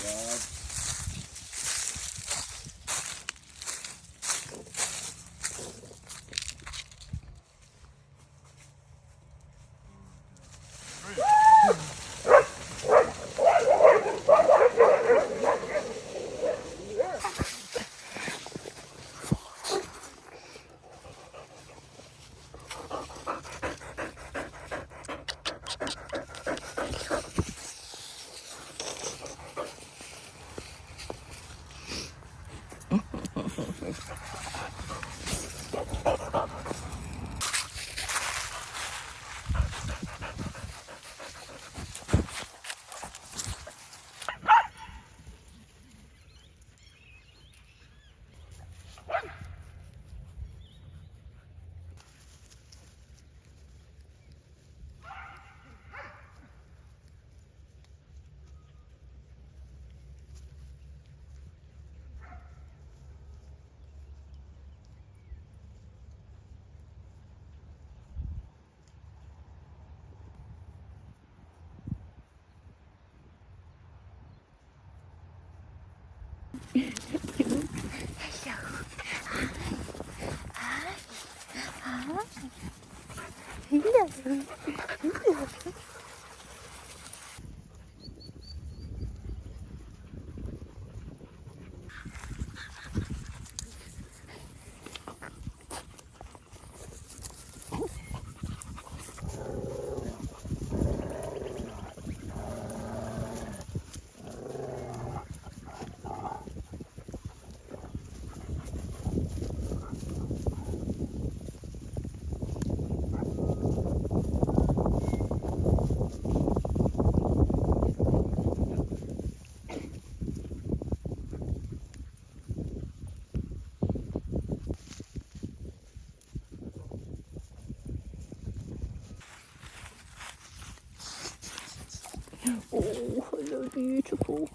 God. Oh, hello, beautiful.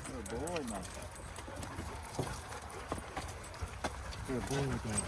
Good boy, man. Good boy, Dad.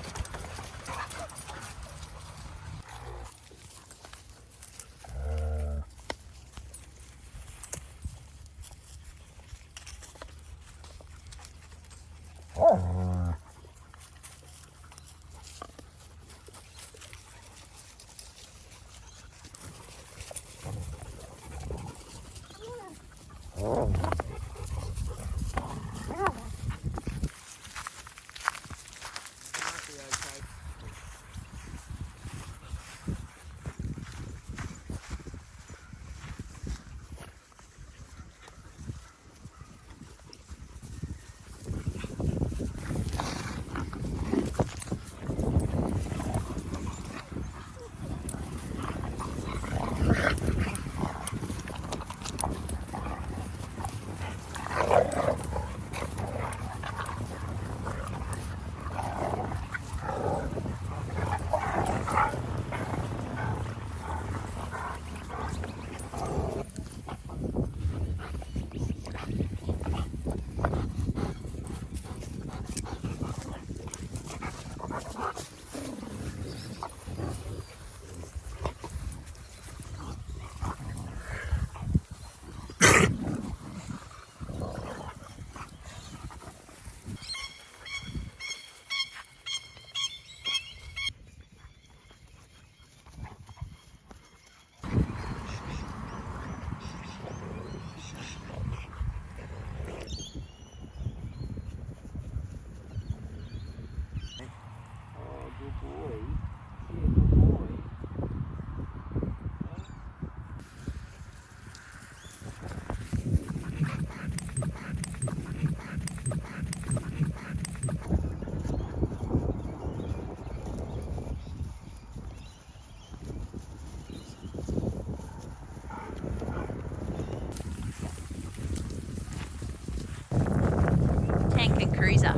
Tank and cruiser.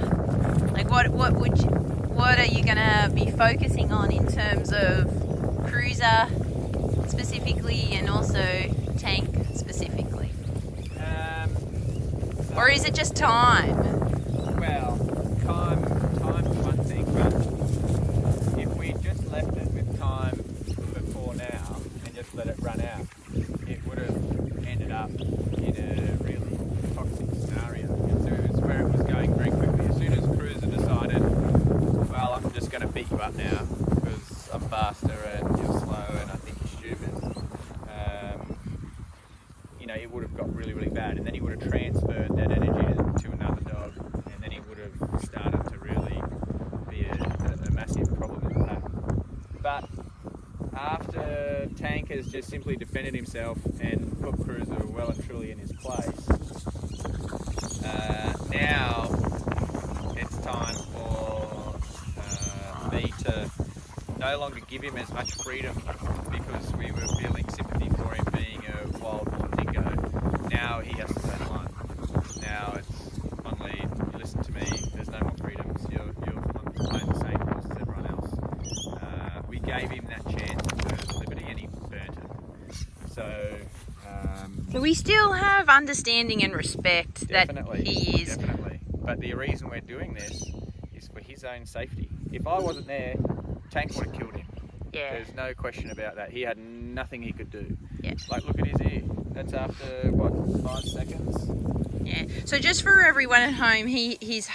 Like what are you gonna be focusing on in terms of cruiser specifically and also tank specifically? Or is it just time? Well, time's one thing, but if we just left it with time before now and just let it run out, it would have ended up in a really toxic scenario. As soon as where it was going very quickly, as soon as Cruiser decided, well, I'm just going to beat you up now because I'm faster and you're slow and I think you're stupid, it would have got really, really bad, and then he would have transferred that energy to another dog, and then he would have started to really be a massive problem in the pack. But after Tank has just simply defended himself and put Cruiser well and truly in his place, now it's time for me to no longer give him as much freedom because we were feeling sympathy for him being a wild dingo. Now he has to stay alone. Now it's on lead, you listen to me, there's no more freedoms, you're playing the same rules as everyone else. We gave him that chance to earn liberty and he burnt it. So we still have understanding and respect definitely, that he is. Definitely. But the reason we're doing this is for his own safety. If I wasn't there, Tank would have killed him. Yeah. There's no question about that. He had nothing he could do. Yeah. Like, look at his ear. That's after, what, 5 seconds? Yeah. So just for everyone at home, his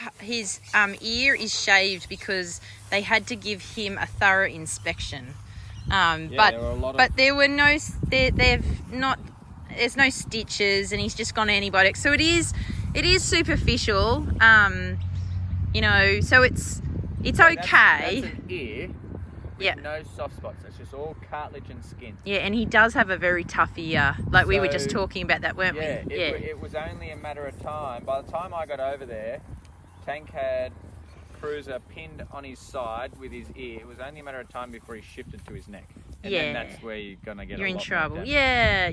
ear is shaved because they had to give him a thorough inspection. But there were no, they've not. There's no stitches, and he's just gone antibiotics. So it is superficial. So it's okay. That's an ear. Yeah. No soft spots. It's just all cartilage and skin. Yeah, and he does have a very tough ear. Like we were just talking about that, weren't we? It was only a matter of time. By the time I got over there, Tank had Cruiser pinned on his side with his ear. It was only a matter of time before he shifted to his neck. And then that's where you're gonna get. You're in trouble. Yeah.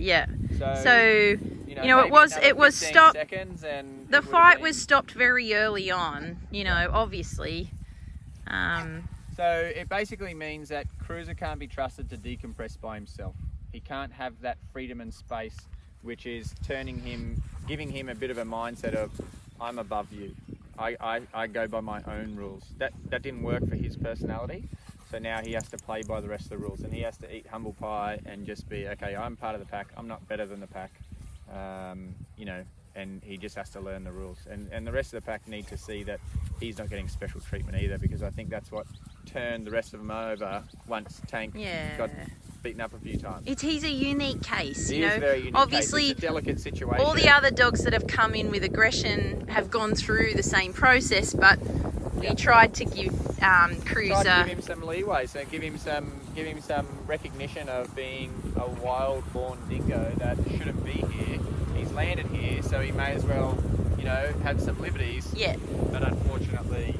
So it was stopped. Seconds and the fight was stopped very early on. Obviously. So it basically means that Cruiser can't be trusted to decompress by himself. He can't have that freedom and space, which is giving him a bit of a mindset of, I'm above you. I go by my own rules. That didn't work for his personality. So now he has to play by the rest of the rules, and he has to eat humble pie and just be, okay, I'm part of the pack. I'm not better than the pack. and he just has to learn the rules. And the rest of the pack need to see that he's not getting special treatment either, because I think that's what turned the rest of them over once Tank got beaten up a few times. He's a unique case, He is very unique. Obviously, it's a delicate situation. all the other dogs that have come in with aggression have gone through the same process, but we tried to give Cruiser. Tried to give him some leeway, so give him some recognition of being a wild-born dingo that shouldn't be here. He's landed here, so he may as well, have some liberties. Yeah. But unfortunately,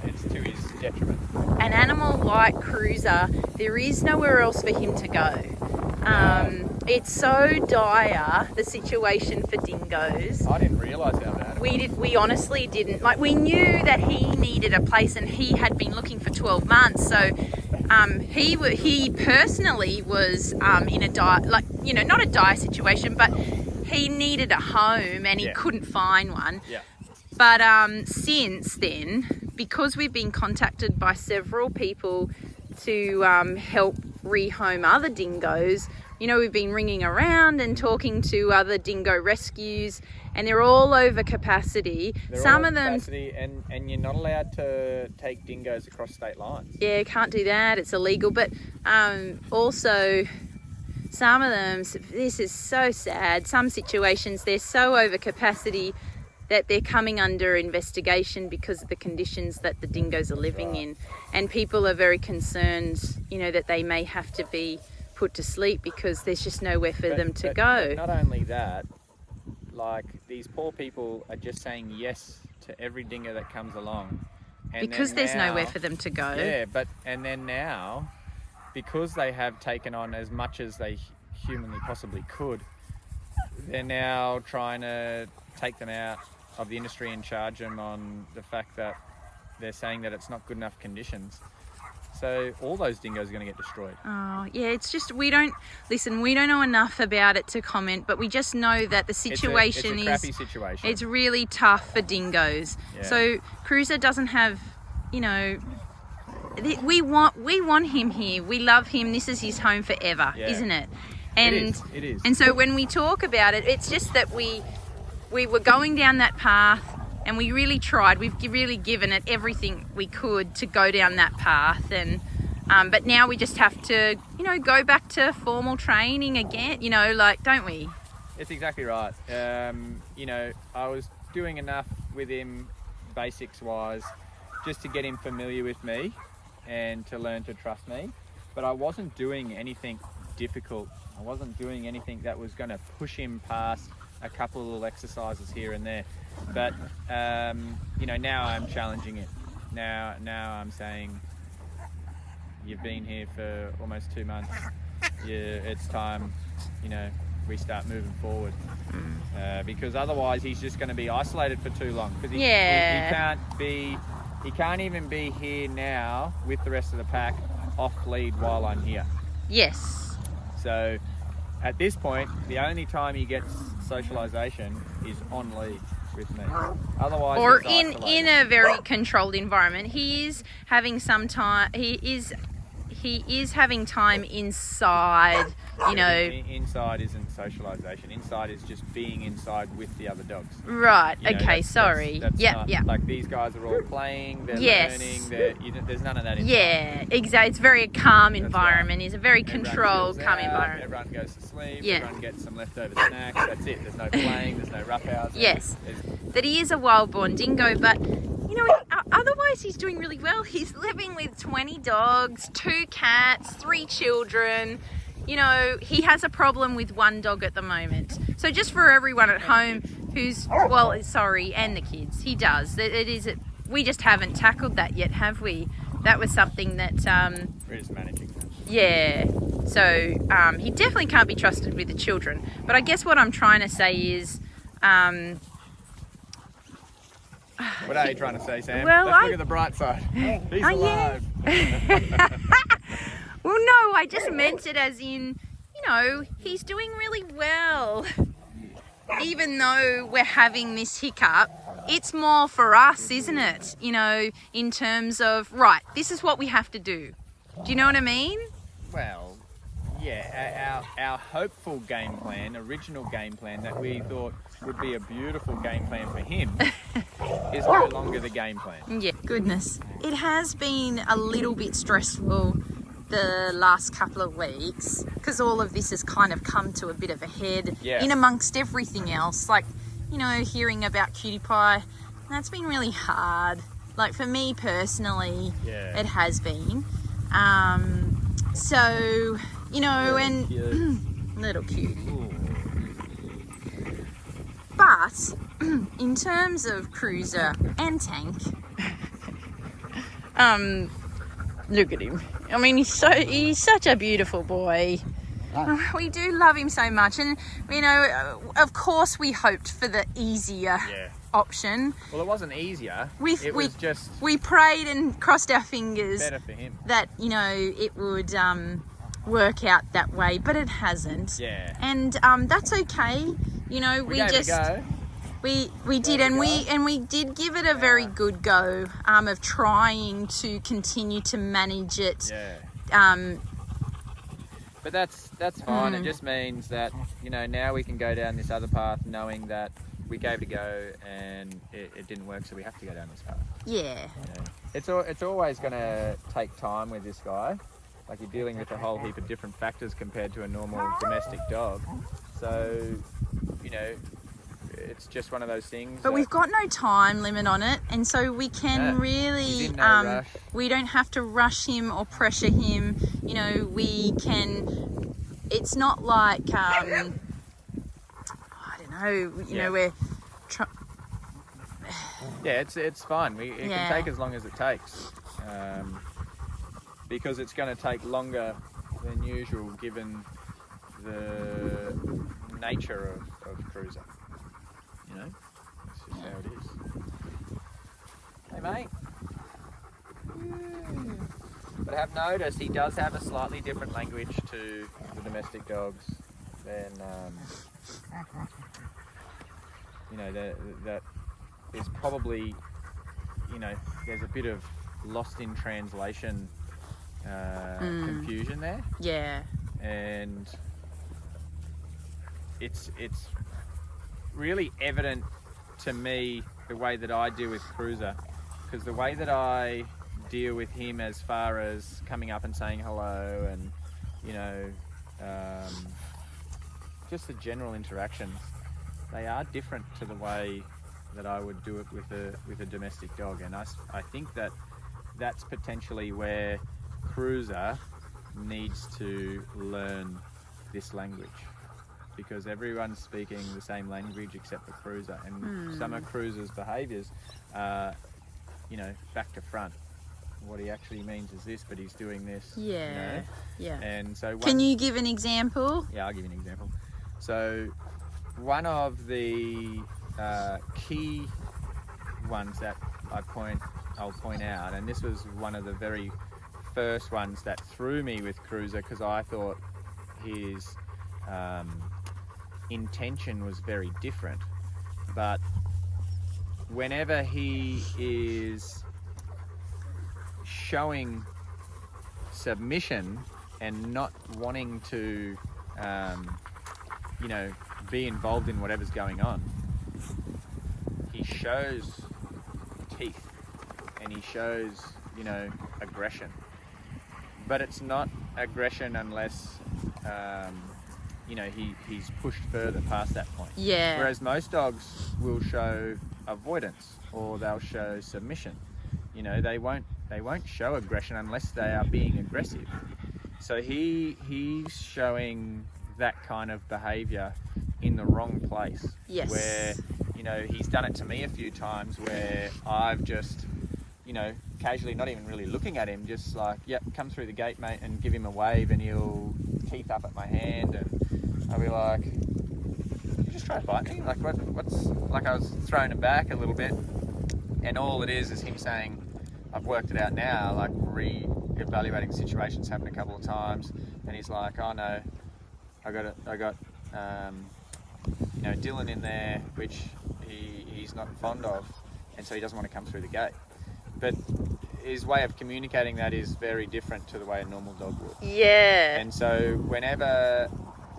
it's to his detriment. An animal like Cruiser, there is nowhere else for him to go. It's so dire, the situation for dingoes. I didn't realise how bad it was. We honestly didn't. Like, we knew that he needed a place, and he had been looking for 12 months. So he personally was in a dire, not a dire situation, but he needed a home and he couldn't find one. Yeah. But since then, because we've been contacted by several people to help rehome other dingoes, we've been ringing around and talking to other dingo rescues, and they're all over capacity. Some of them, and you're not allowed to take dingoes across state lines. Yeah, can't do that. It's illegal. But also, some of them, this is so sad. Some situations, they're so over capacity that they're coming under investigation because of the conditions that the dingoes are living in. And people are very concerned, that they may have to be put to sleep because there's just nowhere for them to go. But not only that, these poor people are just saying yes to every dingo that comes along. And because there's nowhere for them to go. Yeah, and then now, because they have taken on as much as they humanly possibly could, they're now trying to take them out of the industry and charge them on the fact that they're saying that it's not good enough conditions. So all those dingoes are going to get destroyed. Oh, yeah, it's just, we don't know enough about it to comment, but we just know that the situation it's a crappy situation. It's really tough for dingoes. Yeah. So Cruiser doesn't have, we want him here. We love him. This is his home forever, isn't it? And it is. And so when we talk about it, it's just that we were going down that path, and we really tried. We've really given it everything we could to go down that path, and but now we just have to, go back to formal training again. Don't we? It's exactly right. I was doing enough with him, basics-wise, just to get him familiar with me and to learn to trust me. But I wasn't doing anything difficult. I wasn't doing anything that was going to push him past a couple of little exercises here and there. But now I'm challenging it. Now I'm saying, you've been here for almost 2 months. It's time, we start moving forward. Because otherwise he's just going to be isolated for too long. Because he can't even be here now with the rest of the pack off lead while I'm here. Yes. So at this point, the only time he gets socialisation is on lead with me. Otherwise, or in a very controlled environment. He is having some time. He is having time inside. Inside isn't socialisation. Inside is just being inside with the other dogs. Right. Okay. Sorry. That's yeah. Like, these guys are all playing. They're learning. There's none of that inside. Yeah. Exactly. It's very calm environment. Right. It's a very controlled, calm environment. Everyone goes to sleep. Yeah. Everyone gets some leftover snacks. That's it. There's no playing. There's no roughhousing. Yes. That he is a wild-born dingo, but otherwise he's doing really well. He's living with 20 dogs, 2 cats, 3 children. He has a problem with 1 dog at the moment. So just for everyone at home and the kids, he does. We just haven't tackled that yet, have we? That was something that... we're just managing that. Yeah. So he definitely can't be trusted with the children. But I guess what I'm trying to say is... what are you trying to say, Sam? Well, Let's look at the bright side. He's alive. Yeah. Well, no, I just meant it as in, he's doing really well. Even though we're having this hiccup, it's more for us, isn't it? In terms of, right, this is what we have to do. Do you know what I mean? Well, our hopeful game plan, original game plan that we thought would be a beautiful game plan for him is no longer the game plan. Yeah, goodness. It has been a little bit stressful the last couple of weeks because all of this has kind of come to a bit of a head in amongst everything else. Like, you know, hearing about Cutie Pie, that's been really hard. Like, for me personally, it has been. So, you know, and little cute. But in terms of Cruiser and Tank, look at him. I mean, he's such a beautiful boy. We do love him so much, and you know, of course, we hoped for the easier option. Well, it wasn't easier. We prayed and crossed our fingers better for him that, you know, it would work out that way, but it hasn't. Yeah. And that's okay. You know, we did, and we did give it a very good go of trying to continue to manage it. Yeah. But that's fine. It just means that, you know, now we can go down this other path, knowing that we gave it a go and it didn't work, so we have to go down this path. Yeah. You know? It's always going to take time with this guy. Like, you're dealing with a whole heap of different factors compared to a normal domestic dog. So, you know, it's just one of those things. But we've got no time limit on it, and so we can really, we don't have to rush him or pressure him. You know, we can, it's not like, I don't know, you know, we're it's fine. It can take as long as it takes. Because it's going to take longer than usual given the nature of Cruiser. You know, that's just how it is. Hey, mate. But I have noticed he does have a slightly different language to the domestic dogs than, you know, that is probably, you know, there's a bit of lost in translation confusion there. Yeah. And it's really evident to me the way that I deal with Cruiser, because the way that I deal with him as far as coming up and saying hello and, you know, just the general interactions, they are different to the way that I would do it with a domestic dog. And I think that's potentially where Cruiser needs to learn this language, because everyone's speaking the same language except for Cruiser, and some of Cruiser's behaviours are, you know, back to front. What he actually means is this, but he's doing this. Yeah. You know? Yeah. And so can you give an example? Yeah, I'll give you an example. So one of the key ones that I'll point out, and this was one of the very first ones that threw me with Cruiser, because I thought his intention was very different. But whenever he is showing submission and not wanting to, you know, be involved in whatever's going on, he shows teeth and he shows, you know, aggression. But it's not aggression unless, you know, he's pushed further past that point. Yeah. Whereas most dogs will show avoidance or they'll show submission. You know, they won't show aggression unless they are being aggressive. So he's showing that kind of behaviour in the wrong place. Yes. Where, you know, he's done it to me a few times where I've just, you know, casually, not even really looking at him, just like, yep, come through the gate, mate, and give him a wave, and he'll teeth up at my hand, and I'll be like, you just try to bite me? Like, what's, like, I was throwing him back a little bit, and all it is him saying, I've worked it out now, like, re-evaluating situations happened a couple of times, and he's like, oh no, I got you know, Dylan in there, which he's not fond of, and so he doesn't want to come through the gate. But his way of communicating that is very different to the way a normal dog would. Yeah. And so whenever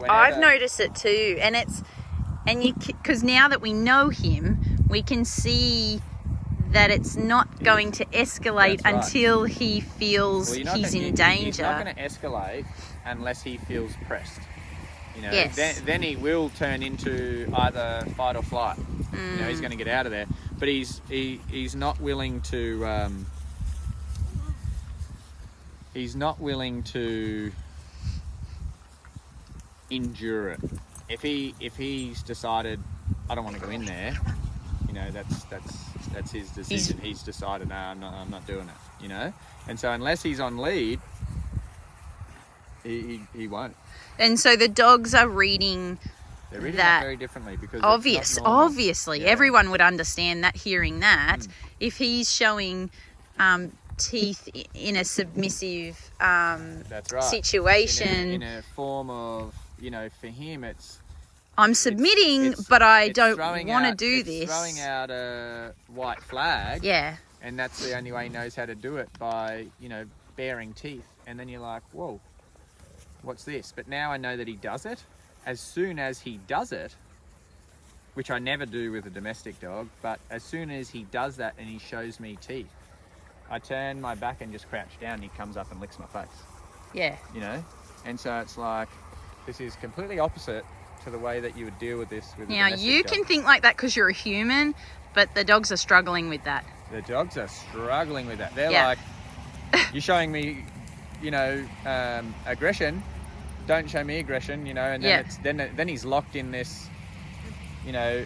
I've noticed it too, because now that we know him, we can see that it's not going to escalate until he feels he's in danger. He's not going to escalate unless he feels pressed. You know, yes. then he will turn into either fight or flight. You know, he's going to get out of there. But he's not willing to. He's not willing to endure it. If he's decided, I don't want to go in there, you know, that's his decision. He's decided, no, I'm not doing it. You know, and so unless he's on lead, he won't. And so the dogs are reading. They're reading that very differently because obviously everyone would understand that hearing that. If he's showing teeth in a submissive that's right. situation, in a form of, you know, for him it's I'm submitting, but I don't want to do it's this. Throwing out a white flag, yeah, and that's the only way he knows how to do it, by, you know, baring teeth. And then you're like, whoa, what's this? But now I know that he does it. As soon as he does it, which I never do with a domestic dog, but as soon as he does that and he shows me teeth, I turn my back and just crouch down, and he comes up and licks my face. Yeah. You know? And so it's like, this is completely opposite to the way that you would deal with this with a domestic dog. Now, you can think like that because you're a human, but the dogs are struggling with that. The dogs are struggling with that. They're like, you're showing me, you know, aggression. Don't show me aggression, you know, and then then he's locked in this, you know,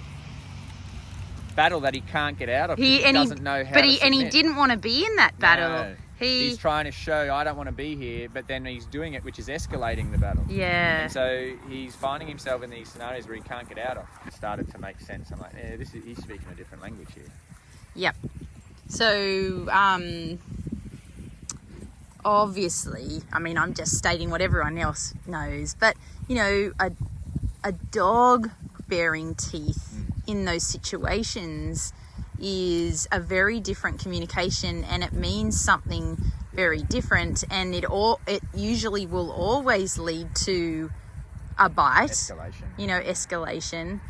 battle that he can't get out of. He doesn't know how to submit. And he didn't want to be in that battle. No. He's trying to show, I don't want to be here, but then he's doing it, which is escalating the battle. Yeah. And so he's finding himself in these scenarios where he can't get out of. It started to make sense. I'm like, yeah, he's speaking a different language here. Yep. So, obviously, I mean, I'm just stating what everyone else knows, but, you know, a dog bearing teeth in those situations is a very different communication, and it means something very different, and it usually will always lead to a bite. Escalation. You know, escalation.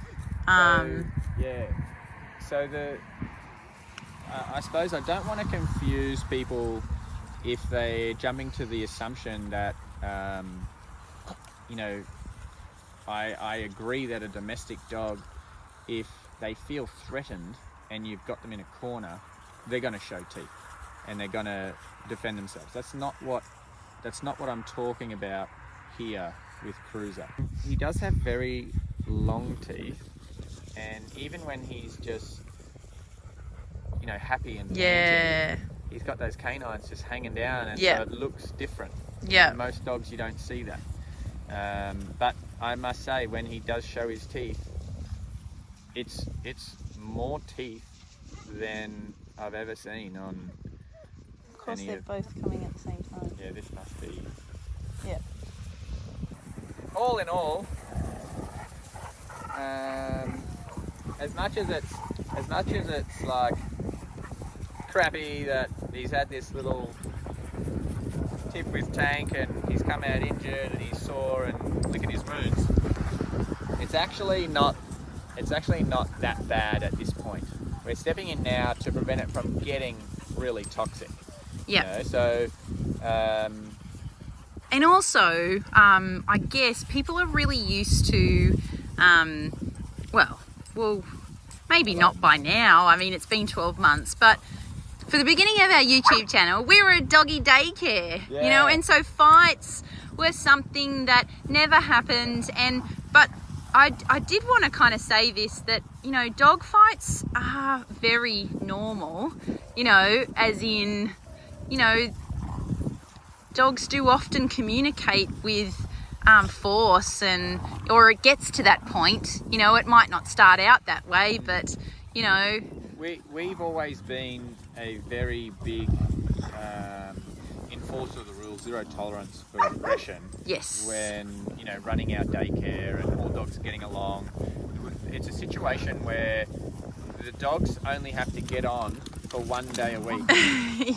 So I suppose I don't want to confuse people if they're jumping to the assumption that, you know, I agree that a domestic dog, if they feel threatened and you've got them in a corner, they're going to show teeth and they're going to defend themselves. That's not what I'm talking about here with Cruiser. He does have very long teeth, and even when he's just, you know, happy and panting, he's got those canines just hanging down, and so it looks different. Yeah. In most dogs you don't see that. But I must say, when he does show his teeth, it's more teeth than I've ever seen on. Of course, they're both coming at the same time. Yeah, this must be. Yeah. All in all, as much as it's like crappy that he's had this little tip with Tank and he's come out injured and he's sore and licking his wounds, it's actually not that bad at this point. We're stepping in now to prevent it from getting really toxic. Yeah. You know? So. And also, I guess people are really used to, well, maybe not by now. I mean, it's been 12 months, but for the beginning of our YouTube channel, we were a doggy daycare, you know, and so fights were something that never happened. But I did want to kind of say this, that, you know, dog fights are very normal, you know, as in, you know, dogs do often communicate with force, or it gets to that point. You know, it might not start out that way, but, you know. We've always been a very big enforcer of the rules, zero tolerance for aggression. Yes. When, you know, running our daycare and all dogs are getting along, it's a situation where the dogs only have to get on for 1 day a week,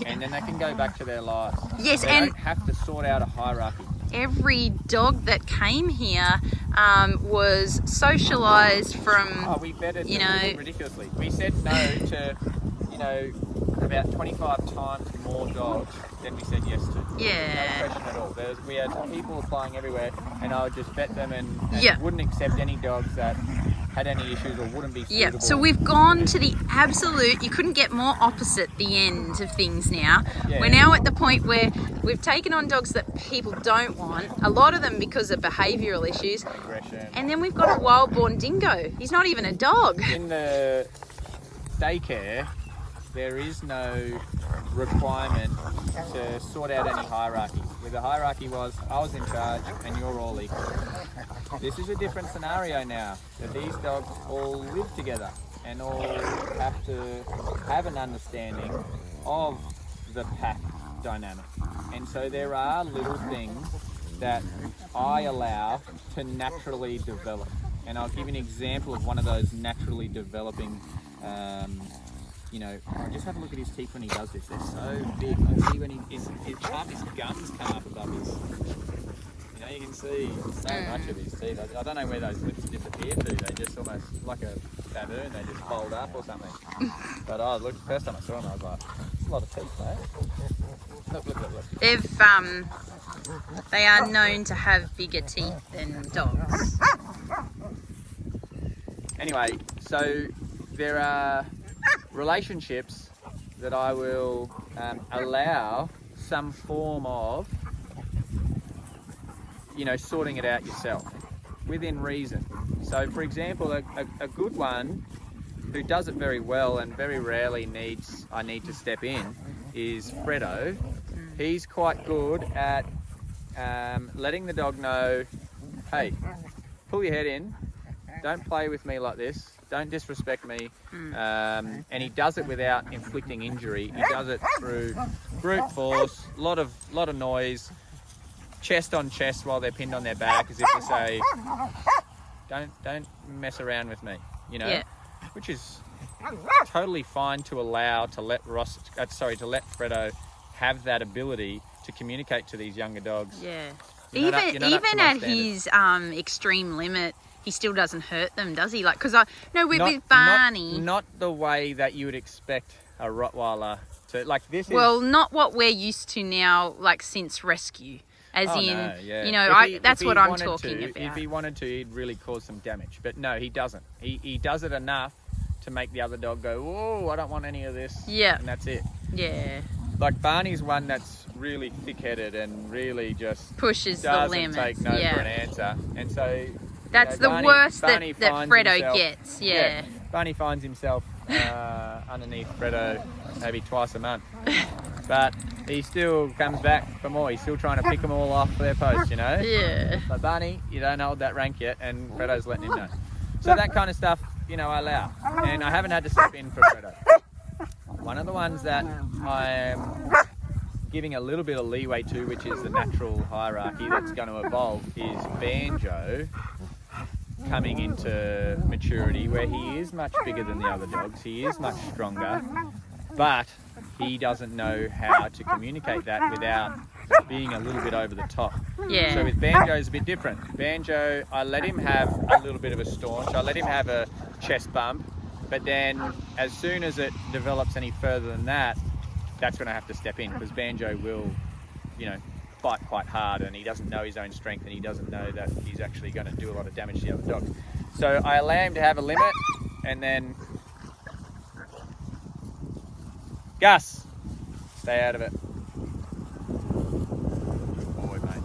and then they can go back to their lives. Yes, they and don't have to sort out a hierarchy. every dog that came here was socialised from. We vetted them ridiculously. We said no to, about 25 times more dogs than we said yes to. Yeah. No question at all. We had people applying everywhere, and I would just vet them and Yeah. wouldn't accept any dogs that had any issues or wouldn't be suitable. Yeah, so we've gone to the absolute, you couldn't get more opposite the end of things now. Yeah. We're now at the point where we've taken on dogs that people don't want, a lot of them because of behavioural issues, Aggression. and then we've got a wild-born dingo. He's not even a dog. In the daycare, there is no requirement to sort out any hierarchy. Where the hierarchy was, I was in charge and you're all equal. This is a different scenario now, that these dogs all live together and all have to have an understanding of the pack dynamic. And so there are little things that I allow to naturally develop. And I'll give you an example of one of those naturally developing just have a look at his teeth when he does this. They're so big. I see when his gums come up above his. You can see so much of his teeth. I don't know where those lips disappear to. They just almost like a baboon. They just fold up or something. But look, the first time I saw him, I was like, "That's a lot of teeth, mate." Look. They are known to have bigger teeth than dogs. Anyway, so there are relationships that I will allow some form of, sorting it out yourself within reason. So, for example, a good one who does it very well and very rarely I need to step in is Fredo. He's quite good at letting the dog know, hey, pull your head in, don't play with me like this, don't disrespect me, and he does it without inflicting injury. He does it through brute force, lot of noise, chest on chest while they're pinned on their back, as if to say, don't mess around with me, which is totally fine to allow to let Fredo have that ability to communicate to these younger dogs. Yeah. You're not Even up to my at standard. his extreme limit, he still doesn't hurt them, does he? Like, because with Barney. Not the way that you would expect a Rottweiler to. Like this is. Well, not what we're used to now. Like since rescue, that's what I'm talking about. If he wanted to, he'd really cause some damage. But no, he doesn't. He does it enough to make the other dog go, "Whoa, I don't want any of this." Yeah. And that's it. Yeah. Like Barney's one that's really thick-headed and really just pushes the doesn't limits. take no for an answer, and so. That's the worst that Fredo gets, yeah. Barney finds himself underneath Fredo maybe twice a month. But he still comes back for more. He's still trying to pick them all off their post, Yeah. But Barney, you don't hold that rank yet, and Fredo's letting him know. So that kind of stuff, I allow. And I haven't had to step in for Fredo. One of the ones that I'm giving a little bit of leeway to, which is the natural hierarchy that's going to evolve, is Banjo coming into maturity, where he is much bigger than the other dogs. He is much stronger, but he doesn't know how to communicate that without being a little bit over the top. Yeah. So with Banjo, it's a bit different. Banjo, I let him have a little bit of a staunch. I let him have a chest bump, but then as soon as it develops any further than that, that's when I have to step in, because Banjo will, fight quite hard, and he doesn't know his own strength, and he doesn't know that he's actually going to do a lot of damage to the other dogs. So I allow him to have a limit, and then Gus, stay out of it. Good boy, mate.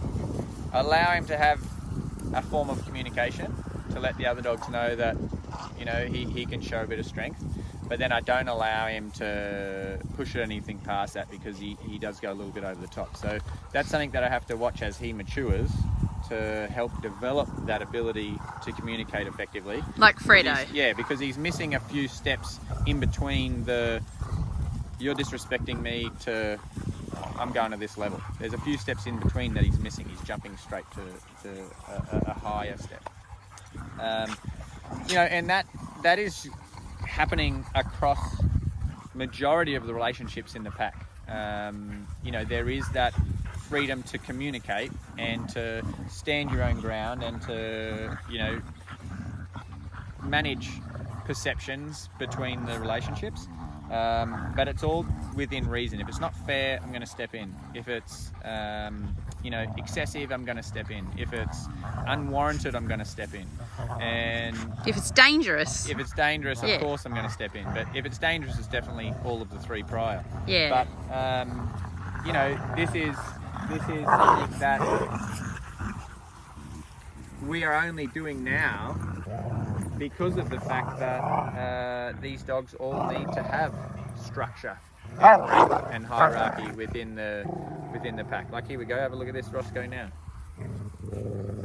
I allow him to have a form of communication to let the other dogs know that he can show a bit of strength. But then I don't allow him to push anything past that, because he does go a little bit over the top. So that's something that I have to watch as he matures, to help develop that ability to communicate effectively. Like Fredo. Because he's missing a few steps in between you're disrespecting me to I'm going to this level. There's a few steps in between that he's missing. He's jumping straight to a higher step. And that is happening across majority of the relationships in the pack. You know, there is that freedom to communicate and to stand your own ground and to, you know, manage perceptions between the relationships. But it's all within reason. If it's not fair, I'm going to step in. If it's you know, excessive, I'm going to step in. If it's unwarranted, I'm going to step in. And if it's dangerous, of course I'm going to step in. But if it's dangerous, it's definitely all of the three prior. Yeah. But you know, this is something that we are only doing now because of the fact that these dogs all need to have structure and hierarchy within the pack. Like, here we go, have a look at this Roscoe now.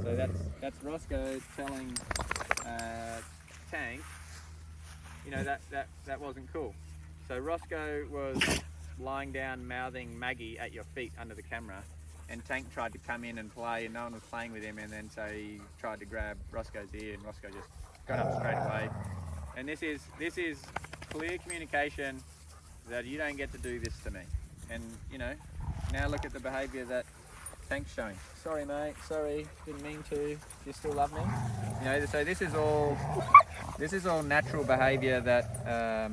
So that's Roscoe telling Tank, you know, that wasn't cool. So Roscoe was lying down mouthing Maggie at your feet under the camera, and Tank tried to come in and play, and no one was playing with him, and then so he tried to grab Roscoe's ear, and Roscoe just got up straight away. And this is clear communication that you don't get to do this to me. And you know, now look at the behaviour that Tank's showing. Sorry mate, sorry, didn't mean to. Do you still love me? You know, so this is all natural behaviour that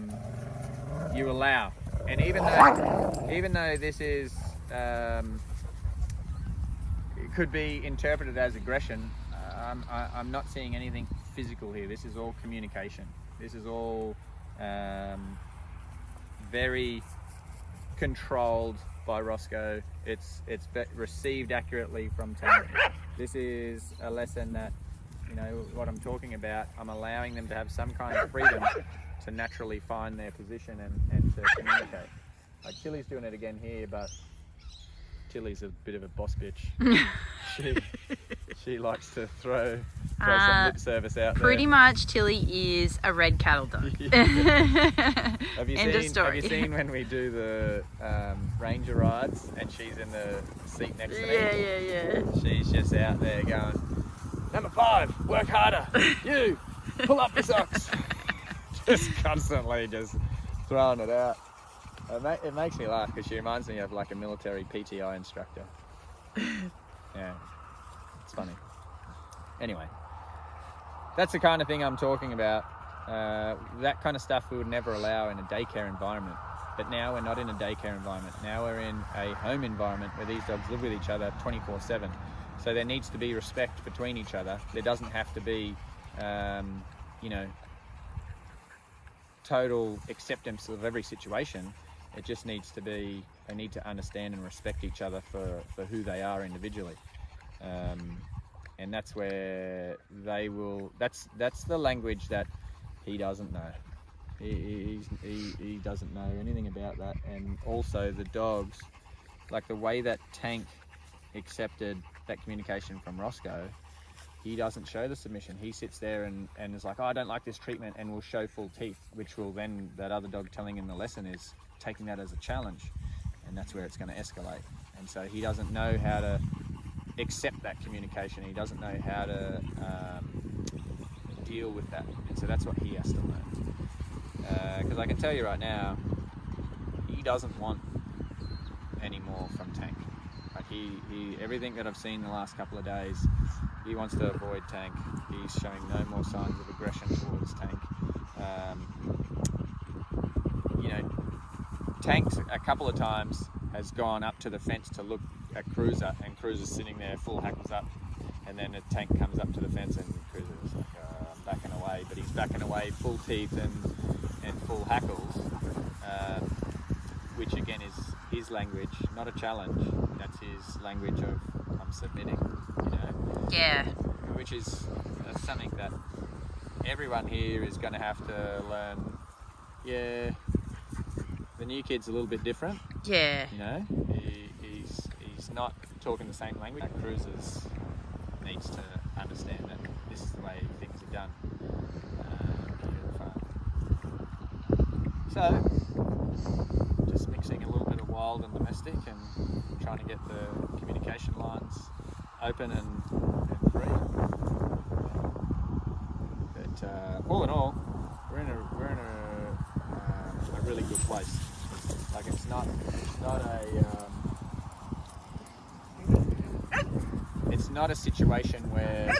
you allow. And even though this is it could be interpreted as aggression, I'm not seeing anything physical here. This is all communication. This is all very controlled by Roscoe. It's received accurately from Tank. This is a lesson that, you know, what I'm talking about. I'm allowing them to have some kind of freedom to naturally find their position and to communicate. Like Chili's doing it again here, but Chili's a bit of a boss bitch. She likes to throw some lip service out there. Pretty much, Tilly is a red cattle dog. Have you End of story. Have you seen when we do the Ranger rides and she's in the seat next to me? Yeah. She's just out there going, "Number 5, work harder. You, pull up your socks." Just constantly just throwing it out. It makes me laugh because she reminds me of like a military PTI instructor. Yeah, it's funny. Anyway, that's the kind of thing I'm talking about. That kind of stuff we would never allow in a daycare environment. But now we're not in a daycare environment. Now we're in a home environment where these dogs live with each other 24/7. So there needs to be respect between each other. There doesn't have to be, you know, total acceptance of every situation. It just needs to be, they need to understand and respect each other for who they are individually. And that's where they will, that's the language that he doesn't know. He doesn't know anything about that. And also the dogs, like the way that Tank accepted that communication from Roscoe, he doesn't show the submission. He sits there and is like, "Oh, I don't like this treatment," and will show full teeth, which will then, that other dog telling him the lesson is taking that as a challenge, and that's where it's going to escalate. And so he doesn't know how to accept that communication. He doesn't know how to deal with that, and so that's what he has to learn. Because I can tell you right now, he doesn't want any more from Tank. Like he everything that I've seen the last couple of days, he wants to avoid Tank. He's showing no more signs of aggression towards Tank. You know, Tank a couple of times has gone up to the fence to look at Cruiser, and Cruiser's sitting there full hackles up, and then a Tank comes up to the fence and Cruiser's like, "I'm backing away," but he's backing away full teeth and full hackles, which again is his language, not a challenge. That's his language of "I'm submitting," you know. Yeah. Which is something that everyone here is going to have to learn. Yeah, the new kid's a little bit different. Yeah. You know, he's not talking the same language. Cruisers needs to understand that this is the way things are done here at the farm. So, just mixing a little bit of wild and domestic, and trying to get the communication lines open and free. But all in all, we're in a really good place. Like it's not a situation where,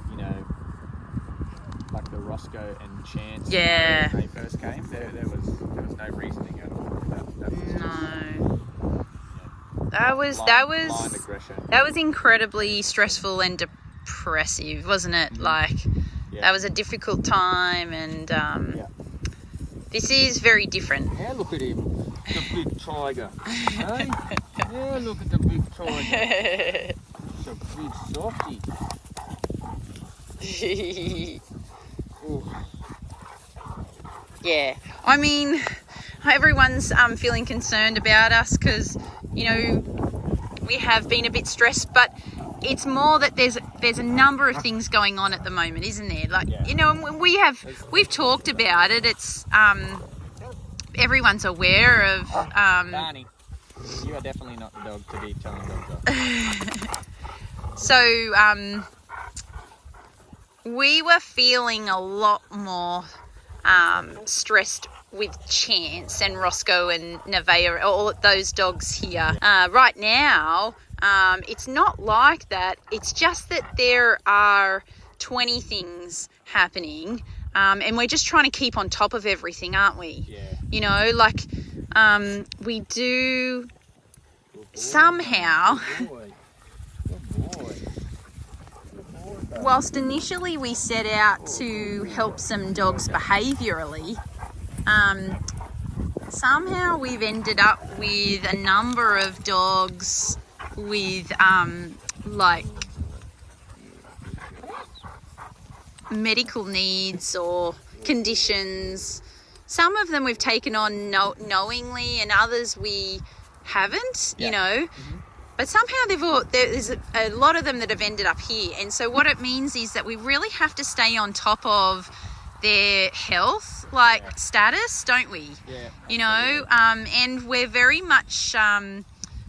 you know, like the Roscoe and Chance Yeah. when they first came, there was no reasoning at all. That was just, blind aggression. That was incredibly stressful and depressive, wasn't it? Like that was a difficult time, and this is very different. Now look at him, the big tiger. Hey? Now look at the big tiger. It's a big softie. Yeah, I mean, everyone's feeling concerned about us because, you know, we have been a bit stressed, but it's more that there's a number of things going on at the moment, isn't there? Like, you know, we've talked about it. It's everyone's aware of. Barney, you are definitely not the dog to be telling dogs off. So we were feeling a lot more stressed with Chance and Roscoe and Nevaeh, all those dogs here. Right now, it's not like that. It's just that there are 20 things happening, and we're just trying to keep on top of everything, aren't we? Yeah. You know, like we do somehow. Whilst initially we set out to help some dogs behaviourally, somehow we've ended up with a number of dogs with like medical needs or conditions. Some of them we've taken on knowingly, and others we haven't, you know. But somehow there's a lot of them that have ended up here. And so what it means is that we really have to stay on top of their health, like status, don't we? Yeah. You know, and we're very much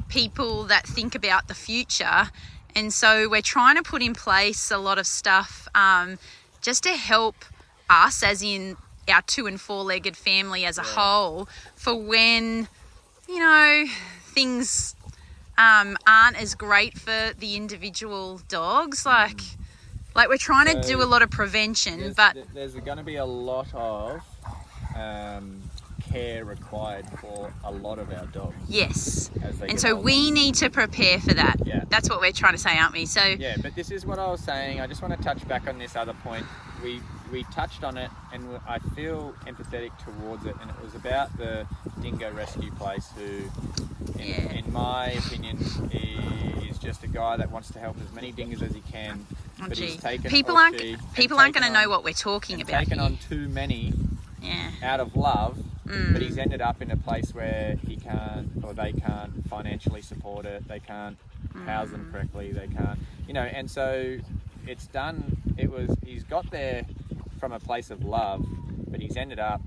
people that think about the future. And so we're trying to put in place a lot of stuff just to help us, as in our 2- and 4-legged family as a whole, for when, you know, things aren't as great for the individual dogs. Like we're trying to do a lot of prevention, but there's going to be a lot of care required for a lot of our dogs. Yes, and so older. we need to prepare for that. Yeah. That's what we're trying to say, aren't we? So yeah, but this is what I was saying. I just want to touch back on this other point. We touched on it, and I feel empathetic towards it, and it was about the Dingo rescue place who, in my opinion, is just a guy that wants to help as many dingoes as he can. But he's taken people aren't going to know what we're talking about. Taken on too many out of love, but he's ended up in a place where he can't, or they can't financially support it. They can't house them correctly. They can't, you know, and so it's done. He's got there from a place of love, but he's ended up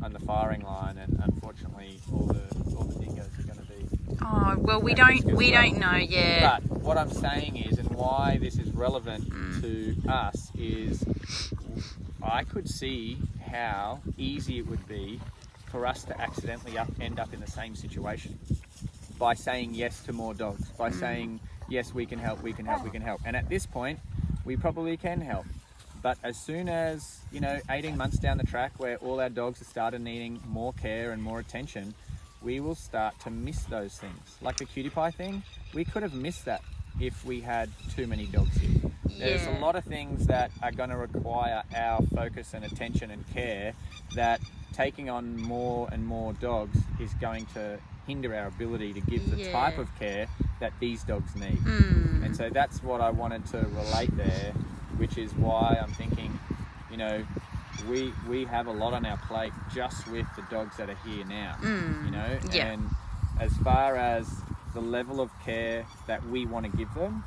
on the firing line, and unfortunately all the dingoes are going to be. Oh well, we don't know. Yeah. But what I'm saying is, and why this is relevant to us is, I could see how easy it would be for us to accidentally end up in the same situation by saying yes to more dogs, by saying yes, we can help, and at this point we probably can help. But as soon as, you know, 18 months down the track, where all our dogs have started needing more care and more attention, we will start to miss those things. Like the cutie pie thing, we could have missed that if we had too many dogs here. There's a lot of things that are going to require our focus and attention and care, that taking on more and more dogs is going to hinder our ability to give the type of care that these dogs need. And so that's what I wanted to relate there, which is why I'm thinking, you know, we have a lot on our plate just with the dogs that are here now, you know, and as far as the level of care that we want to give them,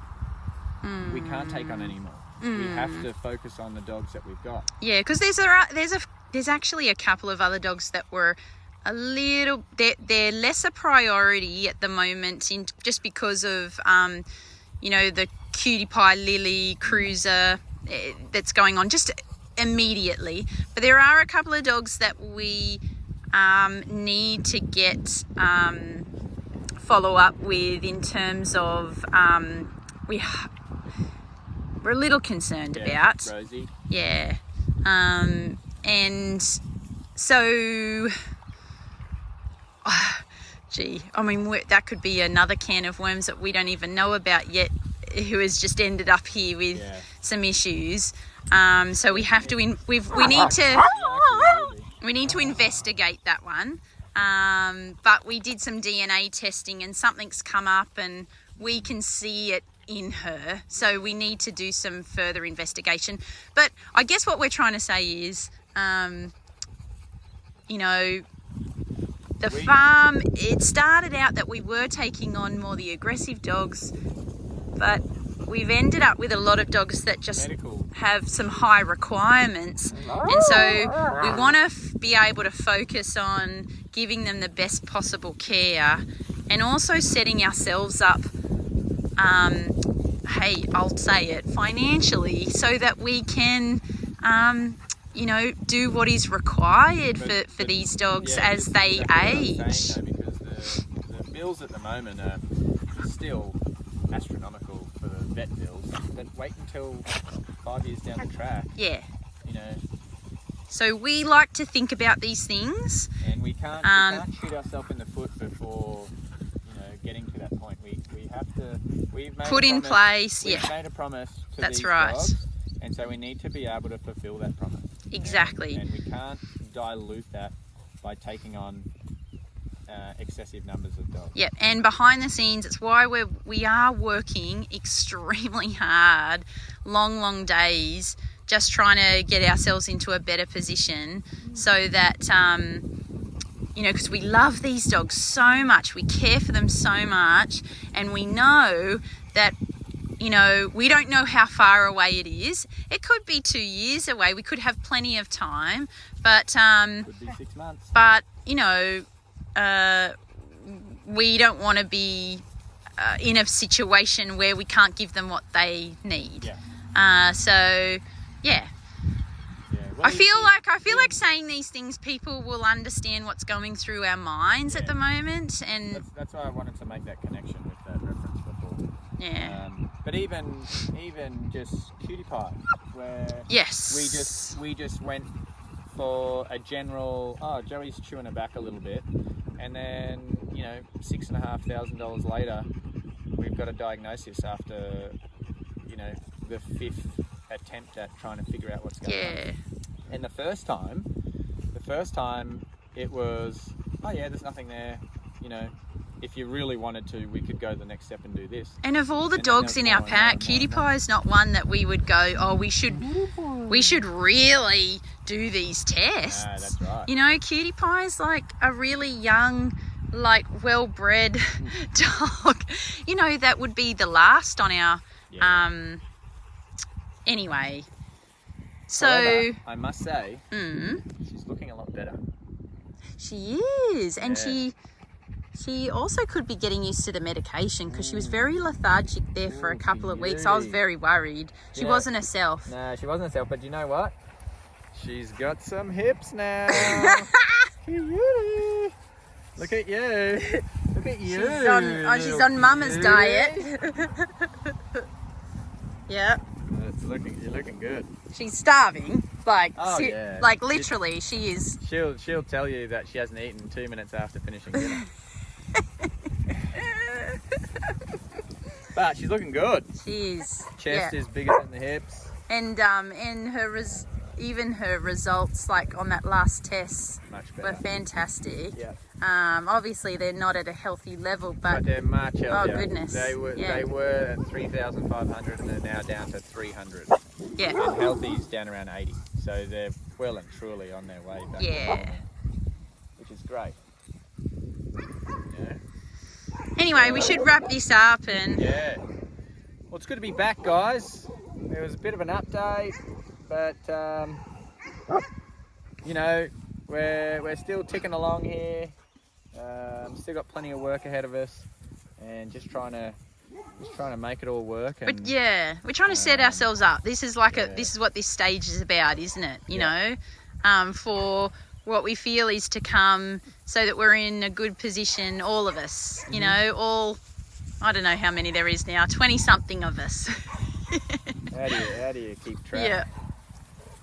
we can't take on any more. We have to focus on the dogs that we've got. Yeah, because there's actually a couple of other dogs that were a little, they're lesser priority at the moment, just because of you know, the cutie pie lily cruiser that's going on. Just immediately. But there are a couple of dogs that we need to get follow up with in terms of we're a little concerned about. Rosie. Yeah. And so, gee, I mean, that could be another can of worms that we don't even know about yet, who has just ended up here with some issues. So we have to, we need to investigate that one. But we did some DNA testing and something's come up and we can see it in her. So we need to do some further investigation. But I guess what we're trying to say is, you know, the farm, it started out that we were taking on more the aggressive dogs, but we've ended up with a lot of dogs that just have some high requirements. And so we want to be able to focus on giving them the best possible care and also setting ourselves up, hey, I'll say it, financially, so that we can, you know, do what is required for these dogs as they age. Saying, though, because the bills at the moment are still astronomical for the vet bills, but wait until 5 years down the track. Yeah. You know. So we like to think about these things. And we can't shoot ourselves in the foot before, you know, getting to that point. We have to. We've made put in place. We've made a promise to That's these right. dogs, and so we need to be able to fulfil that promise. Exactly. And we can't dilute that by taking on excessive numbers of dogs. Yep, and behind the scenes, it's why we are working extremely hard, long days, just trying to get ourselves into a better position so that, you know, because we love these dogs so much, we care for them so much, and we know that, you know, we don't know how far away it is. It could be 2 years away. We could have plenty of time, but Could be 6 months. But you know, we don't want to be in a situation where we can't give them what they need. Yeah. So yeah. Well, I feel like saying these things, people will understand what's going through our minds at the moment, and that's why I wanted to make that connection with that reference before. yeah. But even just Cutie Pie, where Yes. we just went for a general, Joey's chewing her back a little bit, and then, you know, $6,500 later, we've got a diagnosis after, you know, the 5th attempt at trying to figure out what's going on. And the first time it was, oh yeah, there's nothing there, you know. If you really wanted to, we could go the next step and do this. And of all the dogs in our pack, Cutie Pie is not one that we would go, oh, we should really do these tests. No, that's right. You know, Cutie Pie is like a really young, like well-bred dog. You know, that would be the last on our, anyway. So, however, I must say, Mm. she's looking a lot better. She is, and she also could be getting used to the medication because she was very lethargic there for a couple of weeks. I was very worried. She wasn't herself. No, she wasn't herself, but you know what? She's got some hips now. Look at you. Look at you. She's on Mama's diet. Yeah. You're looking good. She's starving. Like, yeah. like literally, she is. She'll tell you that she hasn't eaten 2 minutes after finishing dinner. But she's looking good. She is. Chest is bigger than the hips. And her even her results, like on that last test, were fantastic. Yeah. Obviously they're not at a healthy level, but they're much healthier. Oh goodness. They were at 3,500 and they're now down to 300. Yeah. And healthy's down around 80. So they're well and truly on their way back. Yeah. Which is great. Yeah. Anyway, we should wrap this up and Yeah. Well, it's good to be back, guys. There was a bit of an update, but you know, we're still ticking along here. Still got plenty of work ahead of us, and just trying to just trying to make it all work. And, but yeah, we're trying to set ourselves up. This is like this is what this stage is about, isn't it? You know, for what we feel is to come, so that we're in a good position, all of us. You know, I don't know how many there is now, 20 something of us. How do you keep track? Yeah.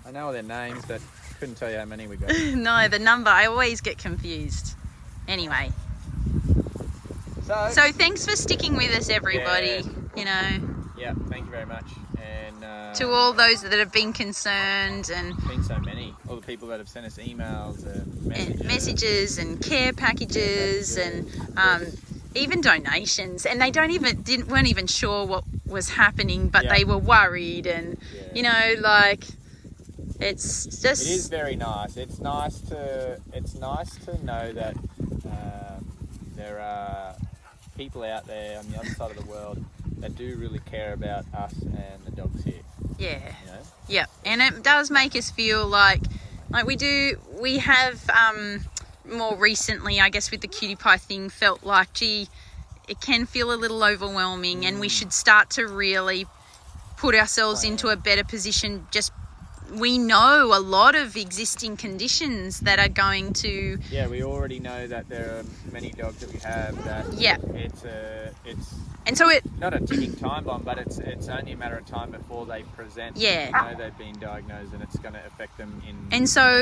I know all their names, but couldn't tell you how many we got. No, the number, I always get confused. Anyway. So thanks for sticking with us, everybody. You know. Yeah, thank you very much. And to all those that have been concerned, and been so many, all the people that have sent us emails and messages and care packages and even donations, and they weren't even sure what was happening, but they were worried, and you know, like, it's just, it is very nice. It's nice to know that there are people out there on the other side of the world that do really care about us and the dogs here. Yeah. You know? Yeah, and it does make us feel like we have more recently, I guess, with the cutie pie thing, felt like, gee, it can feel a little overwhelming, and we should start to really put ourselves into a better position. Just, we know a lot of existing conditions that are going to... Yeah, we already know that there are many dogs that we have that it's and so it not a ticking time bomb, but it's only a matter of time before they present. Yeah. You know they've been diagnosed, and it's going to affect them in... And so,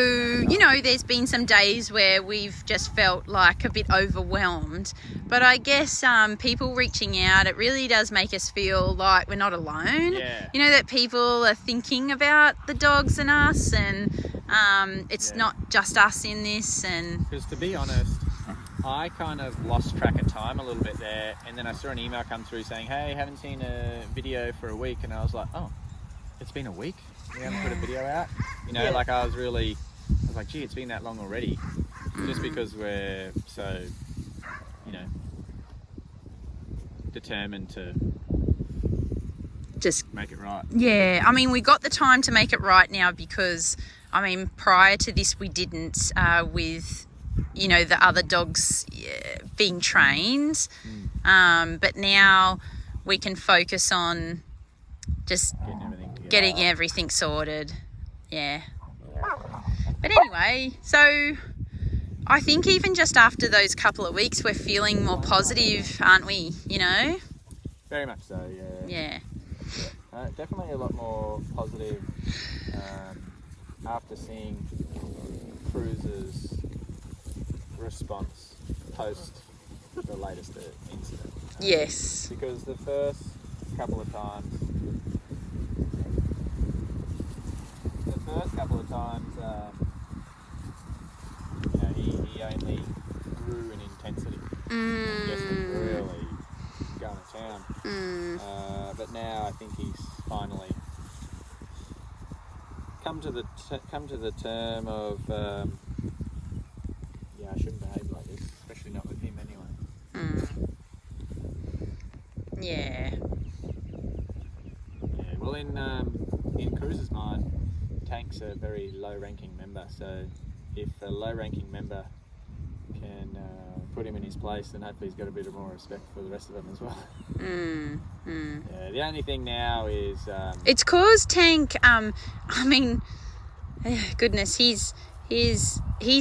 you know, there's been some days where we've just felt like a bit overwhelmed. But I guess people reaching out, it really does make us feel like we're not alone. Yeah. You know, that people are thinking about the dogs and us, and it's not just us in this. And because, to be honest, I kind of lost track of time a little bit there, and then I saw an email come through saying, hey, haven't seen a video for a week, and I was like, oh, it's been a week? We haven't put a video out? You know, like I was like, gee, it's been that long already. Just because we're so, you know, determined to just make it right. Yeah, I mean, we got the time to make it right now because, I mean, prior to this we didn't with... you know, the other dogs being trained. But now we can focus on just getting everything sorted. Yeah. But anyway, so I think even just after those couple of weeks, we're feeling more positive, aren't we? You know? Very much so, yeah. Yeah. Definitely a lot more positive after seeing Cruz's response post the latest incident. Yes. Because the first couple of times, you know, he only grew in intensity. Just really going to town. But now I think he's finally come to the term of I shouldn't behave like this, especially not with him anyway. Yeah. Yeah. Well, in Cruz's mind, Tank's a very low-ranking member. So if a low-ranking member can put him in his place, then hopefully he's got a bit of more respect for the rest of them as well. Yeah. The only thing now is it's caused Tank. I mean, goodness, he's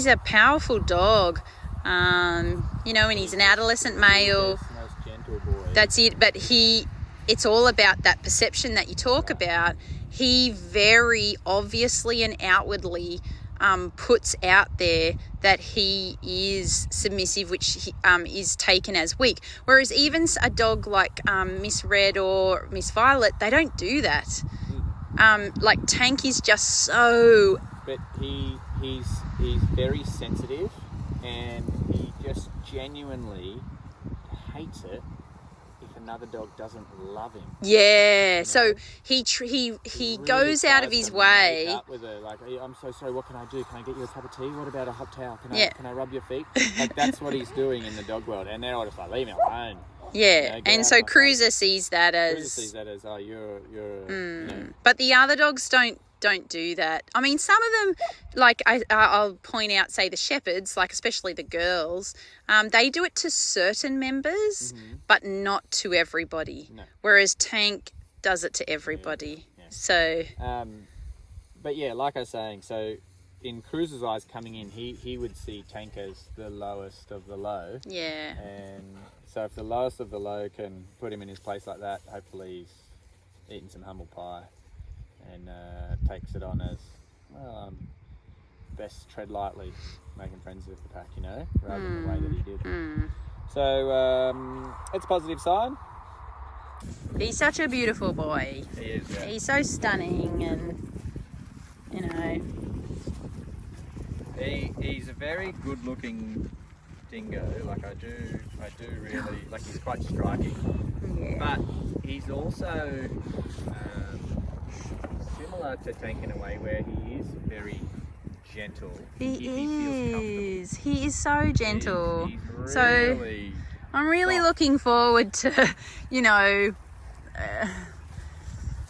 a powerful dog, you know, and he's an adolescent male. Most gentle boy. That's it. But it's all about that perception that you talk about. He very obviously and outwardly puts out there that he is submissive, which is taken as weak. Whereas even a dog like Miss Red or Miss Violet, they don't do that. Like Tank is just so... But he's very sensitive, and he just genuinely hates it if another dog doesn't love him. Yeah, you know? so he really goes out of his way. Make up with her, like, I'm so sorry, what can I do? Can I get you a cup of tea? What about a hot towel? Can I rub your feet? Like, that's what he's doing in the dog world, and they're all just like, leave me alone. Yeah, you know, and so Cruiser sees that as... oh, you're you know. But the other dogs don't don't do that. I mean, some of them, like I'll point out, say the shepherds, like especially the girls, they do it to certain members, but not to everybody. No. Whereas Tank does it to everybody. Yeah. So. But yeah, like I was saying, so in Cruz's eyes coming in, he would see Tank as the lowest of the low. Yeah. And so if the lowest of the low can put him in his place like that, hopefully he's eating some humble pie and takes it on as, well, best tread lightly, making friends with the pack, you know, rather than the way that he did. So it's a positive sign. He's such a beautiful boy. He is, yeah. He's so stunning, and, you know. He's a very good looking dingo. Like I do really, like he's quite striking. Yeah. But he's also similar to Tank in a way where he is very gentle. He is so gentle. He's really, so I'm really looking forward to, you know,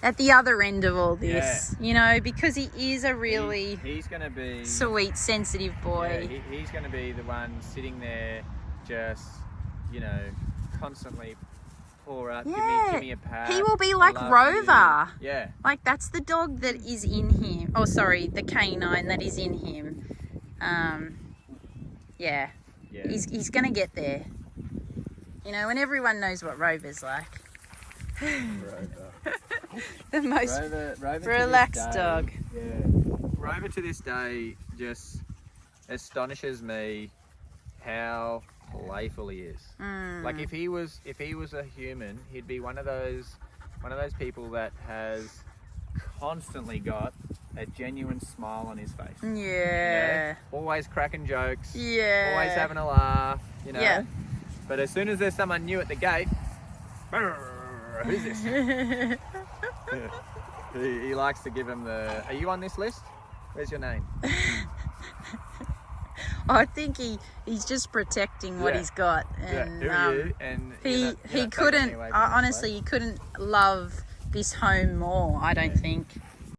at the other end of all this, you know, because he is a really he's going to be sweet, sensitive boy. Yeah, he's going to be the one sitting there just, you know, constantly pour up, give me a pat. He will be like Rover. You. Yeah. Like that's the dog that is in him. Oh, sorry, the canine that is in him. Yeah. He's going to get there. You know, and everyone knows what Rover's like. The most Rover relaxed dog. Yeah. Rover to this day just astonishes me how playful he is. Like if he was a human, he'd be one of those people that has constantly got a genuine smile on his face. Yeah. You know? Always cracking jokes. Yeah. Always having a laugh, you know. Yeah. But as soon as there's someone new at the gate, who's this? he likes to give him the, are you on this list? Where's your name? I think he's just protecting what he's got. And, who are you? And he couldn't, honestly, he couldn't love this home more, I don't think.